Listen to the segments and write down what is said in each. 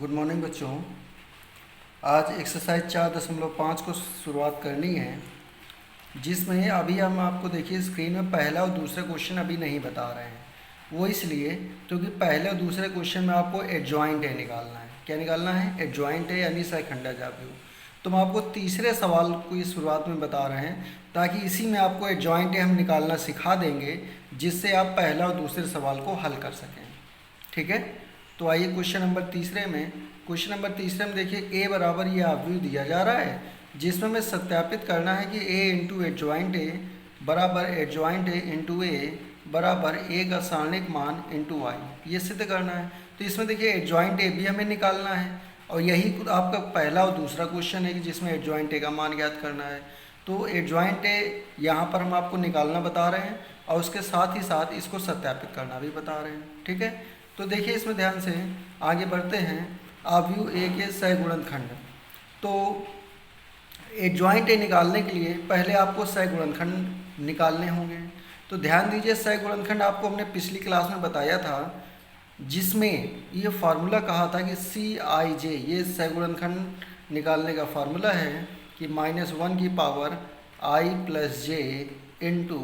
Good morning बच्चों। आज exercise 4.5 को शुरुआत करनी है, जिसमें अभी हम आपको देखिए स्क्रीन में पहला और दूसरा क्वेश्चन अभी नहीं बता रहे हैं। वो इसलिए क्योंकि पहले और दूसरे क्वेश्चन में आपको एडजॉइंट ए निकालना है। क्या निकालना है? एडजॉइंट ए यानी सहखंडा जाव्यू। तो हम आपको तीसरे सवाल को इस शुरुआत में बता रहे हैं ताकि इसी में आपको एडजॉइंट ए हम निकालना सिखा देंगे, जिससे आप पहला और दूसरे सवाल को हल कर सकें। ठीक है, तो आइए क्वेश्चन नंबर तीसरे में देखिए ए बराबर ये आव्यूह दिया जा रहा है, जिसमें हमें सत्यापित करना है कि ए इंटू एडजॉइंट ए बराबर एडजॉइंट ए इंटू ए बराबर ए का सारणिक मान इंटू वाई, ये सिद्ध करना है। तो इसमें देखिए एडजॉइंट ए भी हमें निकालना है और यही आपका पहला और दूसरा क्वेश्चन है कि जिसमें एडजॉइंट ए का मान ज्ञात करना है। तो एडजॉइंट ए यहाँ पर हम आपको निकालना बता रहे हैं और उसके साथ ही साथ इसको सत्यापित करना भी बता रहे हैं। ठीक है, तो देखिए इसमें ध्यान से आगे बढ़ते हैं। आव्यूह ए के सहगुणनखंड, तो एडजॉइंट ए निकालने के लिए पहले आपको सहगुणनखंड निकालने होंगे। तो ध्यान दीजिए, सहगुणनखंड आपको हमने पिछली क्लास में बताया था, जिसमें ये फार्मूला कहा था कि CIJ, ये सहगुणनखंड निकालने का फार्मूला है कि -1 की power i + j into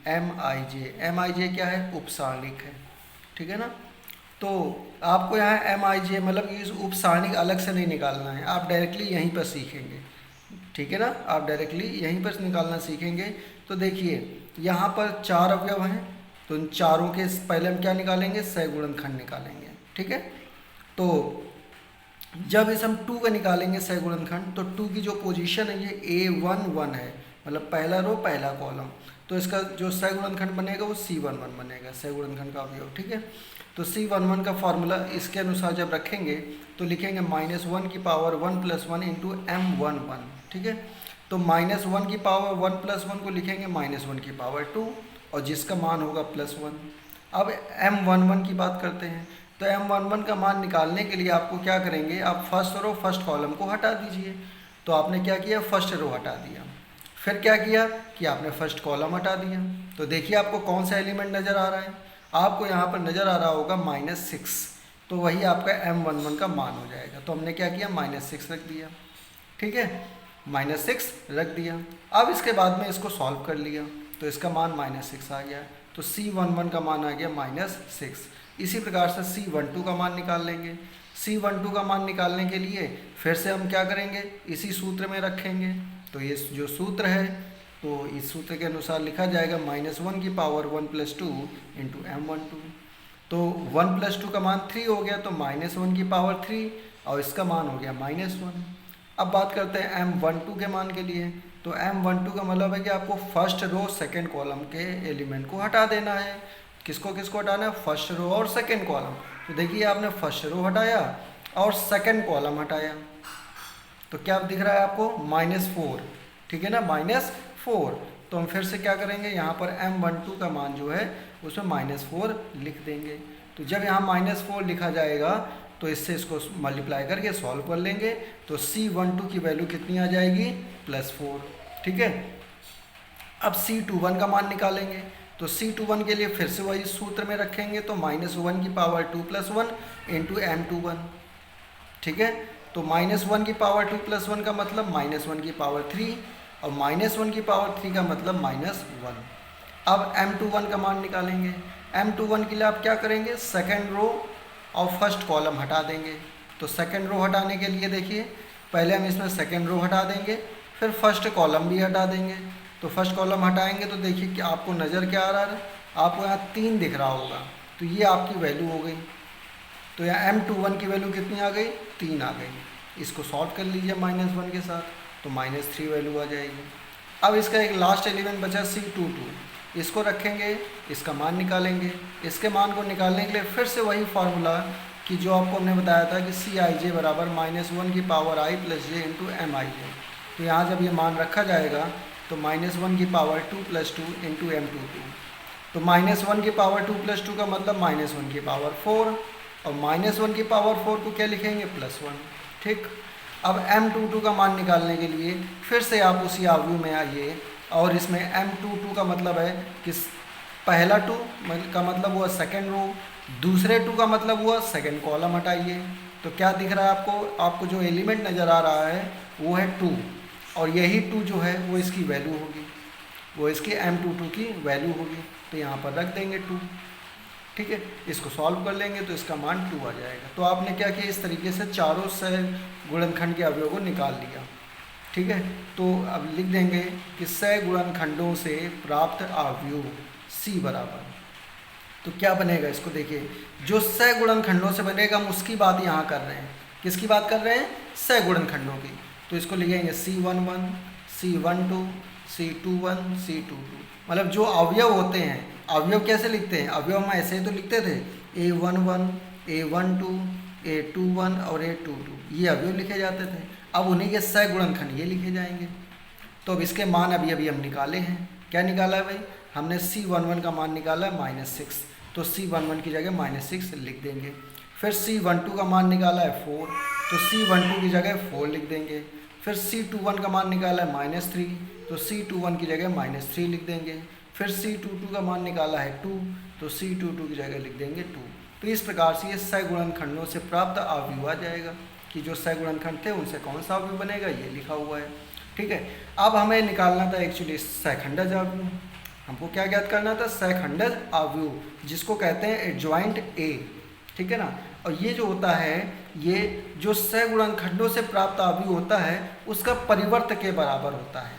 MIJ क्या है? उपसारणिक है। ठीक है ना, तो आपको यहाँ MIJ मतलब इस उपसारणिक अलग से नहीं निकालना है, आप डायरेक्टली यहीं पर सीखेंगे। ठीक है ना, आप डायरेक्टली यहीं पर निकालना सीखेंगे। तो देखिए यहाँ पर 4 अवयव हैं, तो इन चारों के पहले हम क्या निकालेंगे? सहगुणनखंड निकालेंगे। ठीक है, तो जब इस हम 2 का निकालेंगे सहगुणनखंड, तो 2 की जो पोजीशन है ये A11 है, मतलब पहला रो पहला कॉलम। तो इसका जो सहगुणनखंड बनेगा वो C11 बनेगा, सहगुणनखंड का अवयव। ठीक है, तो C11 का फार्मूला इसके अनुसार जब रखेंगे तो लिखेंगे -1 की पावर 1 + 1 इंटू M11। ठीक है, तो -1 की पावर 1 + 1 को लिखेंगे -1 की पावर 2 और जिसका मान होगा +1। अब M11 की बात करते हैं, तो M11 का मान निकालने के लिए आपको क्या करेंगे? आप फर्स्ट रो फर्स्ट कॉलम को हटा दीजिए। तो आपने क्या किया? फर्स्ट रो हटा दिया। फिर क्या किया कि आपने फर्स्ट कॉलम हटा दिया। तो देखिए आपको कौन सा एलिमेंट नज़र आ रहा है? आपको यहाँ पर नज़र आ रहा होगा -6, तो वही आपका M11 का मान हो जाएगा। तो हमने क्या किया? -6 रख दिया। ठीक है, -6 रख दिया। अब इसके बाद में इसको सॉल्व कर लिया, तो इसका मान -6 आ गया। तो C11 का मान आ गया -6। इसी प्रकार से C12 का मान निकाल लेंगे। C12 का मान निकालने के लिए फिर से हम क्या करेंगे? इसी सूत्र में रखेंगे। तो ये जो सूत्र है, तो इस सूत्र के अनुसार लिखा जाएगा -1 की पावर 1 + 2 इंटू M12। तो 1 + 2 का मान 3 हो गया, तो -1 की पावर 3 और इसका मान हो गया -1। अब बात करते हैं M12 के मान के लिए। तो M12 का मतलब है कि आपको फर्स्ट रो सेकंड कॉलम के एलिमेंट को हटा देना है। किसको किसको हटाना है? फर्स्ट रो और सेकंड कॉलम। तो देखिए आपने फर्स्ट रो हटाया और सेकंड कॉलम हटाया, तो क्या दिख रहा है आपको? -4। ठीक है ना, -4। तो हम फिर से क्या करेंगे? यहाँ पर M12 का मान जो है उसमें -4 लिख देंगे। तो जब यहाँ -4 लिखा जाएगा तो इससे इसको मल्टीप्लाई करके सॉल्व कर लेंगे, तो C12 की वैल्यू कितनी आ जाएगी? +4। ठीक है, अब C21 का मान निकालेंगे। तो C21 के लिए फिर से वही सूत्र में रखेंगे, तो -1 की पावर 2 + 1 इंटू M21। ठीक है, तो -1 की पावर 2 + 1 का मतलब -1 की पावर 3 और -1 की पावर 3 का मतलब -1। अब M21 का मान निकालेंगे। M21 के लिए आप क्या करेंगे? सेकंड रो और फर्स्ट कॉलम हटा देंगे। तो सेकंड रो हटाने के लिए देखिए पहले हम इसमें सेकंड रो हटा देंगे, फिर फर्स्ट कॉलम भी हटा देंगे। तो फर्स्ट कॉलम हटाएंगे तो देखिए कि आपको नज़र क्या आ रहा है? आपको यहाँ 3 दिख रहा होगा, तो ये आपकी वैल्यू हो गई। तो यहाँ M21 की वैल्यू कितनी आ गई? 3 आ गई। इसको सॉल्व कर लीजिए -1 के साथ, तो -3 वैल्यू आ जाएगी। अब इसका एक लास्ट एलिमेंट बचा C22, इसको रखेंगे, इसका मान निकालेंगे। इसके मान को निकालने के लिए फिर से वही फार्मूला कि जो आपको हमने बताया था कि CIJ बराबर -1 की power i + j into MIJ। तो यहाँ जब ये मान रखा जाएगा तो -1 की पावर 2 + 2 इंटू M22। तो -1 की पावर 2 + 2 का मतलब -1 की पावर 4 और -1 की पावर 4 को क्या लिखेंगे? +1। ठीक, अब M22 का मान निकालने के लिए फिर से आप उसी आव्यूह में आइए और इसमें M22 का मतलब है कि पहला 2 का मतलब हुआ सेकंड रो, दूसरे 2 का मतलब हुआ सेकंड कॉलम हटाइए। तो क्या दिख रहा है आपको जो एलिमेंट नज़र आ रहा है वो है 2, और यही 2 जो है वो इसकी वैल्यू होगी, वो इसकी M22 की वैल्यू होगी। तो यहाँ पर रख देंगे 2, ठीक है। इसको सॉल्व कर लेंगे तो इसका मान 2 आ जाएगा। तो आपने क्या किया, इस तरीके से चारों सह गुणनखंड के अवयव को निकाल लिया, ठीक है। तो अब लिख देंगे कि सह गुणनखंडों से प्राप्त अवयव C बराबर, तो क्या बनेगा इसको देखिए, जो सह गुणनखंडों से बनेगा हम उसकी बात यहाँ कर रहे हैं। किसकी बात कर रहे हैं? सह गुणनखंडों की। तो इसको लिखेंगे C11, C12, C21, C22, मतलब जो अवयव होते हैं। अवयव कैसे लिखते हैं? अवयव हम ऐसे ही तो लिखते थे, A11, A12, A21 और A22, ये अवयव लिखे जाते थे। अब उन्हीं के सह गुणनखंड ये लिखे जाएंगे। तो अब इसके मान अभी अभी हम निकाले हैं। क्या निकाला है भाई? हमने C11 का मान निकाला है -6, तो C11 की जगह -6 लिख देंगे। फिर C12 का मान निकाला है 4, तो C12 की जगह 4 लिख देंगे। फिर C21 का मान निकाला है -3, तो C21 की जगह -3 लिख देंगे। फिर C22 का मान निकाला है 2, तो C22 की जगह लिख देंगे 2। तो इस प्रकार से ये सह गुणनखंडों से प्राप्त अवयव आ जाएगा कि जो सह गुणनखंड थे उनसे कौन सा अवयव बनेगा, ये लिखा हुआ है, ठीक है। अब हमें निकालना था एक्चुअली सहखंडज अवयव। हमको क्या ज्ञात करना था? सहखंडज अवयव, जिसको कहते हैं एडजॉइंट ए, ठीक है ना। और ये जो होता है, ये जो सह गुणनखंडों से प्राप्त अवयव होता है उसका परिवर्त के बराबर होता है।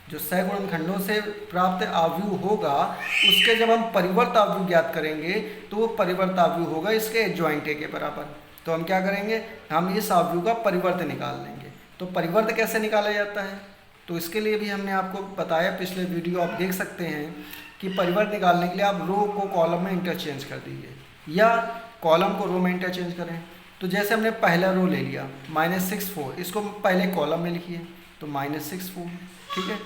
जो सह गुणनखंडों से प्राप्त अवयव होगा उसके जब हम परिवर्त अवयव ज्ञात करेंगे तो वो परिवर्त अवयव होगा इसके एडजॉइंट ए के बराबर। तो हम क्या करेंगे, हम इस अवयव का परिवर्त निकाल लेंगे। तो परिवर्त कैसे निकाला जाता है? तो इसके लिए भी हमने आपको बताया, पिछले वीडियो आप देख सकते हैं कि परिवर्त निकालने के लिए आप रो को कॉलम में इंटरचेंज कर दीजिए या कॉलम को रो में इंटरचेंज करें। तो जैसे हमने पहला रो ले लिया -6 4, इसको पहले कॉलम में लिखिए, तो -6 4, ठीक है।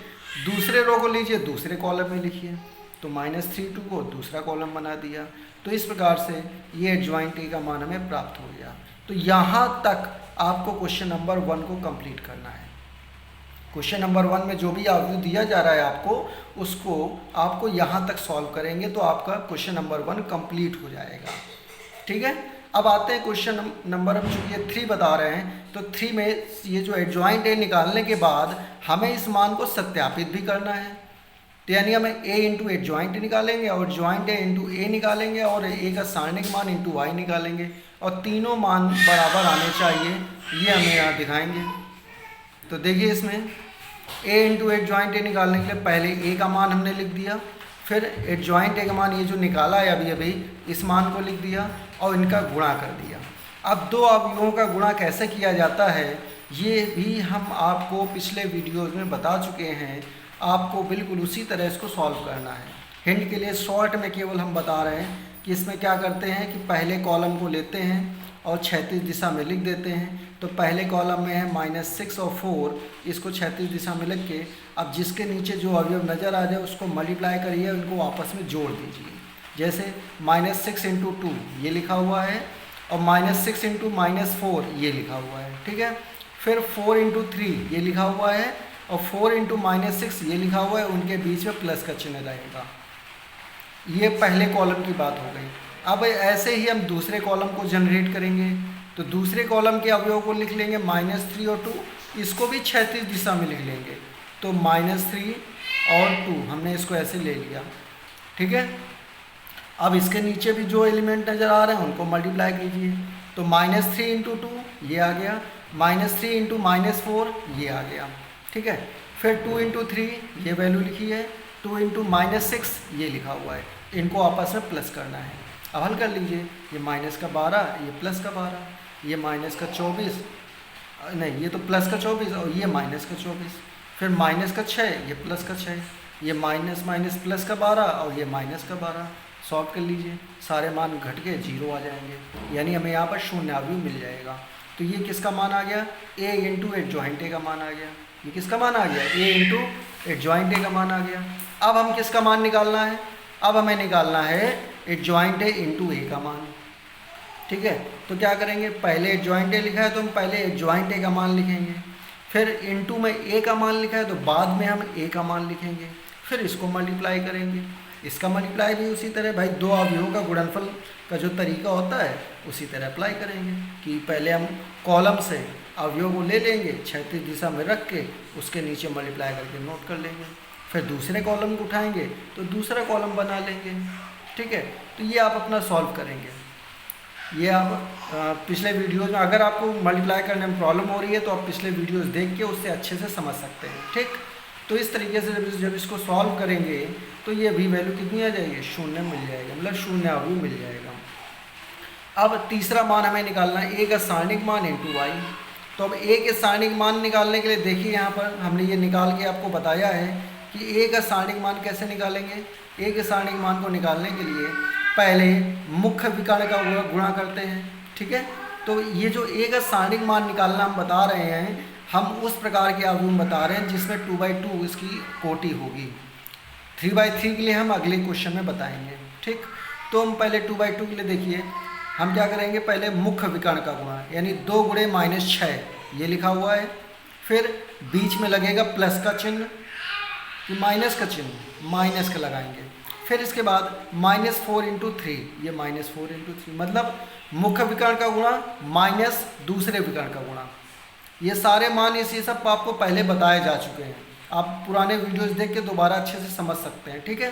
दूसरे रो को लीजिए, दूसरे कॉलम में लिखिए, तो -3 2 को दूसरा कॉलम बना दिया। तो इस प्रकार से ये एडजॉइंट ए का मान हमें प्राप्त हो गया। तो यहाँ तक आपको क्वेश्चन नंबर 1 को कंप्लीट करना है। क्वेश्चन नंबर 1 में जो भी अवयव दिया जा रहा है आपको, उसको आपको यहाँ तक सॉल्व करेंगे तो आपका क्वेश्चन नंबर 1 कंप्लीट हो जाएगा, ठीक है। अब आते हैं क्वेश्चन नंबर, हम चूँकि 3 बता रहे हैं, तो 3 में ये जो एडजॉइंट ए निकालने के बाद हमें इस मान को सत्यापित भी करना है। तो यानी हमें a इंटू एडजॉइंट निकालेंगे और जॉइंट ए इंटू ए निकालेंगे और ए का सारणिक मान इंटू वाई निकालेंगे, और तीनों मान बराबर आने चाहिए, ये हमें यहाँ दिखाएंगे। तो देखिए इसमें a इंटू एडजॉइंट ए निकालने के लिए पहले a का मान हमने लिख दिया, फिर एडजॉइंट ए का मान ये जो निकाला है अभी अभी, इस मान को लिख दिया और इनका गुणा कर दिया। अब दो अवयवों का गुणा कैसे किया जाता है ये भी हम आपको पिछले वीडियोज़ में बता चुके हैं। आपको बिल्कुल उसी तरह इसको सॉल्व करना है। हिंट के लिए शॉर्ट में केवल हम बता रहे हैं कि इसमें क्या करते हैं कि पहले कॉलम को लेते हैं और क्षैतिज दिशा में लिख देते हैं। तो पहले कॉलम में है -6 और 4, इसको क्षैतिज दिशा में लिख के अब जिसके नीचे जो अवयव नज़र आ जाए उसको मल्टीप्लाई करिए, उनको आपस में जोड़ दीजिए। जैसे -6 इंटू 2 ये लिखा हुआ है और -6 इंटू -4 ये लिखा हुआ है, ठीक है। फिर 4 इंटू 3 ये लिखा हुआ है और 4 इंटू -6 ये लिखा हुआ है, उनके बीच में प्लस का चिन्ह रहेगा। ये पहले कॉलम की बात हो गई। अब ऐसे ही हम दूसरे कॉलम को जनरेट करेंगे। तो दूसरे कॉलम के अवयव को लिख लेंगे -3 और 2, इसको भी क्षैतिज दिशा में लिख लेंगे। तो -3 और 2 हमने इसको ऐसे ले लिया, ठीक है। अब इसके नीचे भी जो एलिमेंट नज़र आ रहे हैं उनको मल्टीप्लाई कीजिए। तो -3 इंटू 2 ये आ गया, -3 इंटू -4 ये आ गया, ठीक है। फिर 2 इंटू 3 ये वैल्यू लिखी है, 2 इंटू -6 ये लिखा हुआ है, इनको आपस में प्लस करना है। अब हल कर लीजिए, ये -12 ये प्लस का 12, ये -24 नहीं, ये तो प्लस का 24 और ये -24, फिर -6 ये प्लस का 6, ये माइनस प्लस का 12 और ये -12। सॉल्व कर लीजिए, सारे मान घट के 0 आ जाएंगे, यानी हमें यहाँ पर शून्य अवयव मिल जाएगा। तो ये किसका मान आ गया? a इंटू एडजॉइंट ए का मान आ गया। ये किसका मान आ गया? a इंटू एडजॉइंट ए का मान आ गया। अब हम किसका मान निकालना है? अब हमें निकालना है एडजॉइंट ए इंटू ए का मान, ठीक है। तो क्या करेंगे, पहले एडजॉइंट ए लिखा है तो हम पहले एडजॉइंट ए का मान लिखेंगे, फिर इंटू में ए का मान लिखा है तो बाद में हम ए का मान लिखेंगे, फिर इसको मल्टीप्लाई करेंगे। इसका मल्टीप्लाई भी उसी तरह, भाई दो अवयवों का गुणनफल का जो तरीका होता है उसी तरह अप्लाई करेंगे कि पहले हम कॉलम से अवयव को ले लेंगे, क्षैतिज दिशा में रख के उसके नीचे मल्टीप्लाई करके नोट कर लेंगे, फिर दूसरे कॉलम को उठाएंगे तो दूसरा कॉलम बना लेंगे। ठीक है, तो ये आप अपना सॉल्व करेंगे। ये आप पिछले वीडियोज़ में अगर आपको मल्टीप्लाई करने में प्रॉब्लम हो रही है तो आप पिछले वीडियोज़ देख के उससे अच्छे से समझ सकते हैं। ठीक, तो इस तरीके से जब इसको सॉल्व करेंगे तो ये भी वैल्यू कितनी आ जाएगी, 0 मिल जाएगा, मतलब 0 अवयव मिल जाएगा। अब तीसरा मान हमें निकालना है ए का सारणिक मान इंटू वाई। तो अब ए के सारणिक मान निकालने के लिए देखिए यहाँ पर हमने ये निकाल के आपको बताया है कि ए का सारणिक मान कैसे निकालेंगे। ए के सारणिक मान को निकालने के लिए पहले मुख्य विकर्ण का गुणा करते हैं। ठीक है, तो ये जो ए का सारणिक मान निकालना हम बता रहे हैं, हम उस प्रकार के अवयव बता रहे हैं जिसमें 2/2 इसकी कोटि होगी। 3/3 के लिए हम अगले क्वेश्चन में बताएंगे। ठीक, तो हम पहले 2/2 के लिए देखिए हम क्या करेंगे, पहले मुख्य विकर्ण का गुणा यानी 2 गुणे -6 ये लिखा हुआ है, फिर बीच में लगेगा प्लस का चिन्ह कि माइनस का चिन्ह, माइनस का लगाएंगे, फिर इसके बाद -4 × 3 ये -4 × 3 मतलब मुख्य विकर्ण का गुणा माइनस दूसरे विकर्ण का गुणा। ये सारे मान ये सब आपको पहले बताए जा चुके हैं, आप पुराने वीडियोस देख के दोबारा अच्छे से समझ सकते हैं। ठीक है,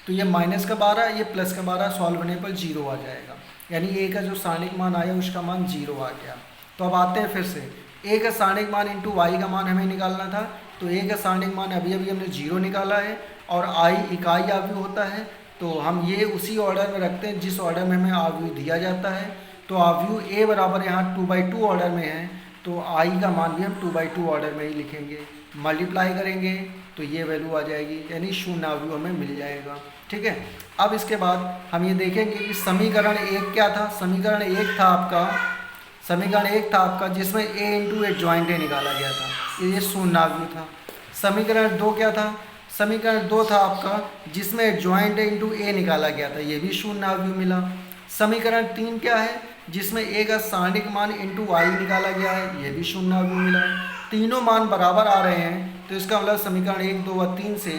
तो ये -12 ये +12 सॉल्व होने पर 0 आ जाएगा, यानी ए का जो सारणिक मान आया उसका मान 0 आ गया। तो अब आते हैं फिर से ए का सारणिक मान इंटू वाई का मान हमें निकालना था। तो ए का सारणिक मान अभी हमने 0 निकाला है और आई इकाई अवयव होता है, तो हम ये उसी ऑर्डर में रखते हैं जिस ऑर्डर में हमें अवयव दिया जाता है। तो अवयव ए बराबर यहाँ 2/2 ऑर्डर में है, तो आई का मान भी हम 2/2 ऑर्डर में ही लिखेंगे, मल्टीप्लाई करेंगे तो ये वैल्यू आ जाएगी, यानी 0 अवयव हमें मिल जाएगा। ठीक है, अब इसके बाद हम ये देखेंगे कि समीकरण 1 क्या था। समीकरण 1 था आपका जिसमें a × एडजॉइंट ए निकाला गया था, ये 0 अवयव था। समीकरण 2 क्या था, समीकरण 2 था आपका जिसमें एडजॉइंट ए × ए निकाला गया था, ये भी 0 अवयव मिला। समीकरण 3 क्या है, जिसमें ए का सारणिक मान इंटू वाई निकाला गया है, ये भी 0 अवयव मिला। तीनों मान बराबर आ रहे हैं, तो इसका मतलब समीकरण 1, 2 व 3 से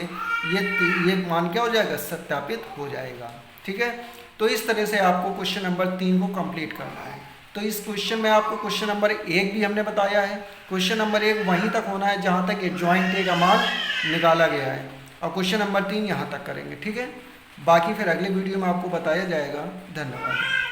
ये मान क्या हो जाएगा, सत्यापित हो जाएगा। ठीक है, तो इस तरह से आपको क्वेश्चन नंबर 3 को कंप्लीट करना है। तो इस क्वेश्चन में आपको क्वेश्चन नंबर 1 भी हमने बताया है, क्वेश्चन नंबर 1 वहीं तक होना है जहाँ तक एडजॉइंट ए का मान निकाला गया है, और क्वेश्चन नंबर 3 यहाँ तक करेंगे। ठीक है, बाकी फिर अगले वीडियो में आपको बताया जाएगा। धन्यवाद।